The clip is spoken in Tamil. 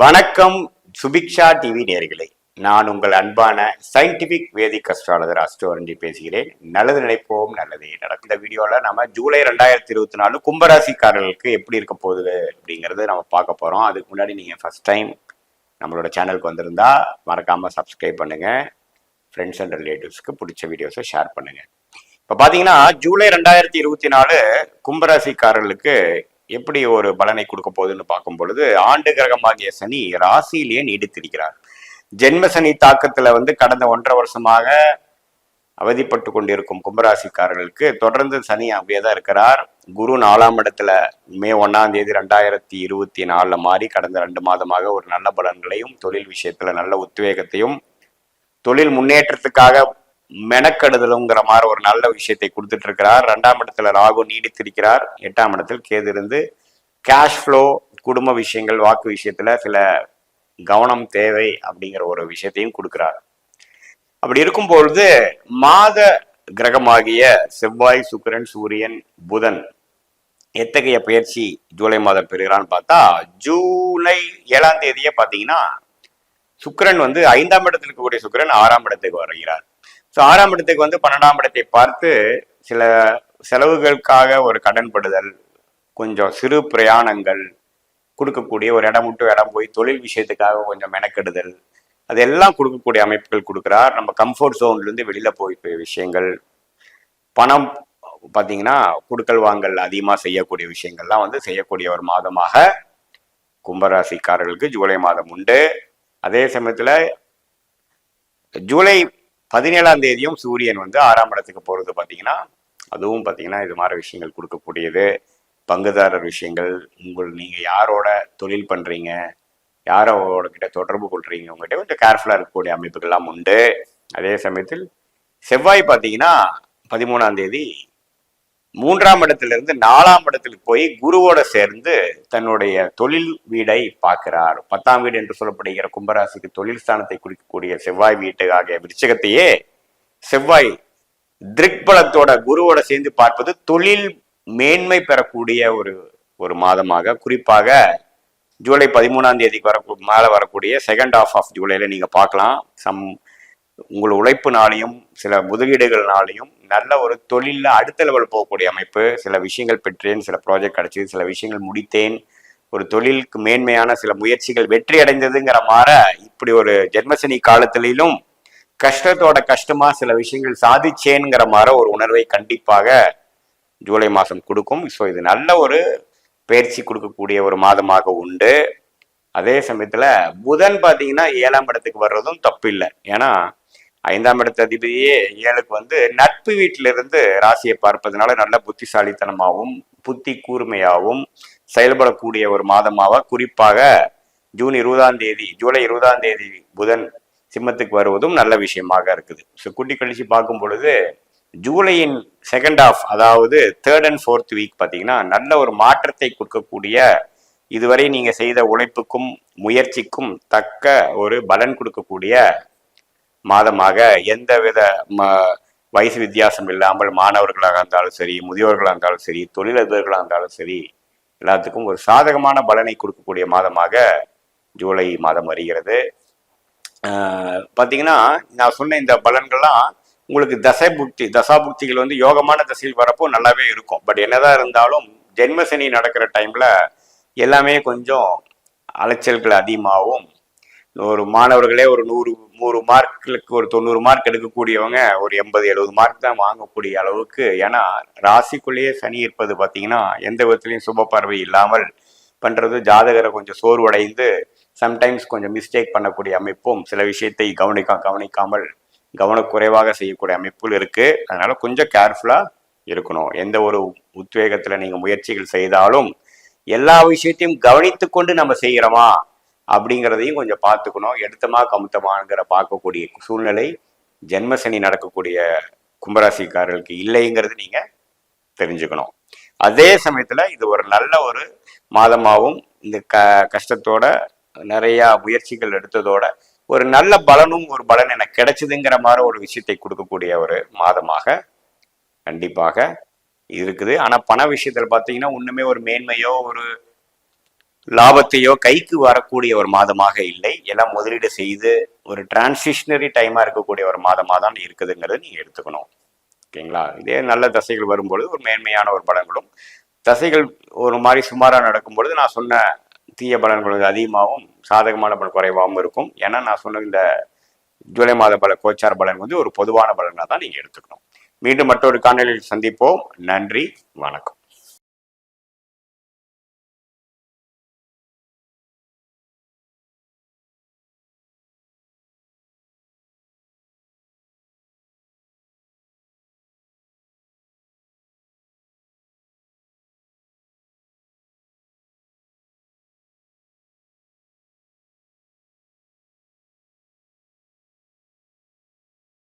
வணக்கம் சுபிக்ஷா டிவி நேயர்களே. நான் உங்கள் அன்பான சயின்டிபிக் வேதிக் அஸ்ட்ராலஜர் அஸ்ட்ரோரஞ்சி பேசுகிறேன். நல்லது நினைப்போம், நல்லதே நடக்கும். இந்த வீடியோவில் நம்ம ஜூலை 2024 கும்பராசிக்காரர்களுக்கு எப்படி இருக்க போகுது அப்படிங்கிறது நம்ம பார்க்க போகிறோம். அதுக்கு முன்னாடி நீங்கள் ஃபர்ஸ்ட் டைம் நம்மளோட சேனலுக்கு வந்திருந்தா மறக்காமல் சப்ஸ்கிரைப் பண்ணுங்கள். ஃப்ரெண்ட்ஸ் அண்ட் ரிலேட்டிவ்ஸ்க்கு பிடிச்ச வீடியோஸை ஷேர் பண்ணுங்கள். இப்போ பார்த்தீங்கன்னா ஜூலை 2024 கும்பராசிக்காரர்களுக்கு எப்படி ஒரு பலனை கொடுக்க போகுதுன்னு பார்க்கும் பொழுது, ஆண்டு கிரகமாகிய சனி ராசியிலேயே நீடித்திருக்கிறார். ஜென்ம சனி தாக்கத்துல கடந்த 1.5 வருஷமாக அவதிப்பட்டு கொண்டிருக்கும் கும்பராசிக்காரர்களுக்கு தொடர்ந்து சனி அப்படியேதான் இருக்கிறார். குரு 4ஆம் இடத்துல மே 1ஆம் தேதி 2024 மாறி கடந்த 2 மாதமாக ஒரு நல்ல பலன்களையும், தொழில் விஷயத்துல நல்ல உத்வேகத்தையும், தொழில் முன்னேற்றத்துக்காக மெனக்கெடுதலுங்கிற மாதிரி ஒரு நல்ல விஷயத்தை கொடுத்துட்டு இருக்கிறார். 2ஆம் இடத்துல ராகு நீடித்திருக்கிறார். 8ஆம் இடத்தில் கேது இருந்து கேஷ் ஃப்ளோ, குடும்ப விஷயங்கள், வாக்கு விஷயத்துல சில கவனம் தேவை அப்படிங்கிற ஒரு விஷயத்தையும் கொடுக்கிறார். அப்படி இருக்கும் பொழுது மாத கிரகமாகிய செவ்வாய், சுக்கிரன், சூரியன், புதன் எத்தகைய பயிற்சி ஜூலை மாதம் பெறுகிறான்னு பார்த்தா, ஜூலை 7ஆம் தேதியே பார்த்தீங்கன்னா சுக்கிரன் 5ஆம் இடத்தில் இருக்கக்கூடிய சுக்கிரன் 6ஆம் இடத்துக்கு வருகிறார். ஸோ 6ஆம் இடத்துக்கு 12ஆம் இடத்தை பார்த்து சில செலவுகளுக்காக ஒரு கடன்படுதல், கொஞ்சம் சிறு பிரயாணங்கள், கொடுக்கக்கூடிய ஒரு இடம் விட்டு இடம் போய் தொழில் விஷயத்துக்காக கொஞ்சம் மெனக்கெடுதல், அதெல்லாம் கொடுக்கக்கூடிய அமைப்புகள் கொடுக்குறார். நம்ம கம்ஃபர்ட் ஜோன்லேருந்து வெளியில் போய் விஷயங்கள், பணம் பார்த்தீங்கன்னா கொடுக்கல் வாங்கல் அதிகமாக செய்யக்கூடிய விஷயங்கள்லாம் செய்யக்கூடிய ஒரு மாதமாக கும்பராசிக்காரர்களுக்கு ஜூலை மாதம் உண்டு. அதே சமயத்தில் ஜூலை 17ஆம் தேதியும் சூரியன் 6ஆம் இடத்துக்கு போகிறது பார்த்தீங்கன்னா, அதுவும் பார்த்தீங்கன்னா இது மாதிரி விஷயங்கள் கொடுக்கக்கூடியது. பங்குதாரர் விஷயங்கள், நீங்கள் யாரோட தொழில் பண்ணுறீங்க, யாரோட கிட்ட தொடர்பு கொள்றீங்க, உங்கள்கிட்ட கொஞ்சம் கேர்ஃபுல்லாக இருக்கக்கூடிய அமைப்புகள்லாம் உண்டு. அதே சமயத்தில் செவ்வாய் பார்த்தீங்கன்னா 13ஆம் தேதி 3ஆம் இடத்திலிருந்து 4ஆம் இடத்துக்கு போய் குருவோட சேர்ந்து தன்னுடைய தொழில் வீடை பார்க்கிறார். 10ஆம் வீடு என்று சொல்லப்படுகிற கும்பராசிக்கு தொழில் ஸ்தானத்தை குறிக்கக்கூடிய செவ்வாய் வீட்டு ஆகிய விருச்சிகத்தையே செவ்வாய் திக்பலத்தோட குருவோட சேர்ந்து பார்ப்பது தொழில் மேன்மை பெறக்கூடிய ஒரு மாதமாக, குறிப்பாக ஜூலை 13ஆம் தேதிக்கு மேலே வரக்கூடிய செகண்ட் ஹாஃப் ஆஃப் ஜூலைல நீங்க பார்க்கலாம். உங்கள் உழைப்புனாலையும் சில முதலீடுகள்னாலையும் நல்ல ஒரு தொழிலில் அடுத்த லெவல் போகக்கூடிய அமைப்பு. சில விஷயங்கள் பெற்றேன், சில ப்ராஜெக்ட் கிடைச்சது, சில விஷயங்கள் முடித்தேன், ஒரு தொழிலுக்கு மேன்மையான சில முயற்சிகள் வெற்றி அடைந்ததுங்கிற மாதிரி இப்படி ஒரு ஜென்மசனி காலத்திலும் கஷ்டத்தோட கஷ்டமா சில விஷயங்கள் சாதிச்சேன்கிற மாதிரி ஒரு உணர்வை கண்டிப்பாக ஜூலை மாதம் கொடுக்கும். ஸோ இது நல்ல ஒரு பயிற்சி கொடுக்கக்கூடிய ஒரு மாதமாக உண்டு. அதே சமயத்துல புதன் பார்த்தீங்கன்னா 7ஆம் இடத்துக்கு வர்றதும் தப்பு இல்லை. ஏன்னா 5ஆம் இடத்து அதிபதியே 7க்கு நட்பு வீட்டிலிருந்து ராசியை பார்ப்பதனால நல்ல புத்திசாலித்தனமாகவும் புத்தி கூர்மையாகவும் செயல்படக்கூடிய ஒரு மாதமாக, குறிப்பாக ஜூலை 20ஆம் தேதி புதன் சிம்மத்துக்கு வருவதும் நல்ல விஷயமாக இருக்குது. ஸோ கூட்டி கழிச்சு பார்க்கும் பொழுது ஜூலையின் செகண்ட் ஹாஃப், அதாவது 3rd and 4th வீக் பார்த்தீங்கன்னா நல்ல ஒரு மாற்றத்தை கொடுக்கக்கூடிய, இதுவரை நீங்க செய்த உழைப்புக்கும் முயற்சிக்கும் தக்க ஒரு பலன் கொடுக்கக்கூடிய மாதமாக, எந்தவித வயசு வித்தியாசம் இல்லாமல் மாணவர்களாக இருந்தாலும் சரி, முதியோர்களாக இருந்தாலும் சரி, தொழிலதிபர்களாக இருந்தாலும் சரி, எல்லாத்துக்கும் ஒரு சாதகமான பலனை கொடுக்கக்கூடிய மாதமாக ஜூலை மாதம் வருகிறது. பார்த்தீங்கன்னா நான் சொன்ன இந்த பலன்கள்லாம் உங்களுக்கு தசாபுக்திகள் யோகமான தசையில் வரப்போ நல்லாவே இருக்கும். பட் என்னதான் இருந்தாலும் ஜென்மசனி நடக்கிற டைம்ல எல்லாமே கொஞ்சம் அலைச்சல்கள் அதிகமாகவும், ஒரு மாணவர்களே ஒரு 100 மார்க்குக்கு ஒரு 90 மார்க் எடுக்கக்கூடியவங்க ஒரு 80-70 மார்க் தான் வாங்கக்கூடிய அளவுக்கு. ஏன்னா ராசிக்குள்ளேயே சனி இருப்பது பார்த்தீங்கன்னா எந்த விதத்துலையும் சுப பார்வை இல்லாமல் பண்றது, ஜாதகரை கொஞ்சம் சோர்வடைந்து சம்டைம்ஸ் கொஞ்சம் மிஸ்டேக் பண்ணக்கூடிய அமைப்பும், சில விஷயத்தை கவனிக்காமல் கவனக்குறைவாக செய்யக்கூடிய அமைப்புகள் இருக்கு. அதனால கொஞ்சம் கேர்ஃபுல்லா இருக்கணும். எந்த ஒரு உத்வேகத்துல நீங்க முயற்சிகள் செய்தாலும் எல்லா விஷயத்தையும் கவனித்து கொண்டு நம்ம செய்கிறோமா அப்படிங்கிறதையும் கொஞ்சம் பார்த்துக்கணும். எடுத்தமா கமுத்தமாங்கிற பார்க்கக்கூடிய சூழ்நிலை ஜென்மசனி நடக்கக்கூடிய கும்பராசிக்காரர்களுக்கு இல்லைங்கிறது நீங்க தெரிஞ்சுக்கணும். அதே சமயத்துல இது ஒரு நல்ல ஒரு மாதமாகவும், இந்த கஷ்டத்தோட நிறைய முயற்சிகள் எடுத்ததோட ஒரு நல்ல பலனும் ஒரு பலன் எனக்கு கிடைச்சதுங்கிற மாதிரி ஒரு விஷயத்தை கொடுக்கக்கூடிய ஒரு மாதமாக கண்டிப்பாக இருக்குது. ஆனா பண விஷயத்துல பார்த்தீங்கன்னா ஒண்ணுமே ஒரு மேன்மையோ ஒரு லாபத்தையோ கைக்கு வரக்கூடிய ஒரு மாதமாக இல்லை. எல்லாம் முதலீடு செய்து ஒரு டிரான்சிஷனரி டைமா இருக்கக்கூடிய ஒரு மாதமாக தான் இருக்குதுங்கிறத நீங்க எடுத்துக்கணும். ஓகேங்களா? இதே நல்ல தசைகள் வரும்பொழுது ஒரு மேன்மையான ஒரு பலன்களும், தசைகள் ஒரு மாதிரி சுமாராக நடக்கும் பொழுது நான் சொன்ன தீய பலன்கள் அதிகமாகவும் சாதகமான பலன் குறைவாகவும் இருக்கும். ஏன்னா நான் சொன்ன இந்த ஜூலை மாத கோச்சார பலன் வந்து ஒரு பொதுவான பலனாக தான் நீங்க எடுத்துக்கணும். மீண்டும் மற்றொரு காணொலியில் சந்திப்போம். நன்றி, வணக்கம்.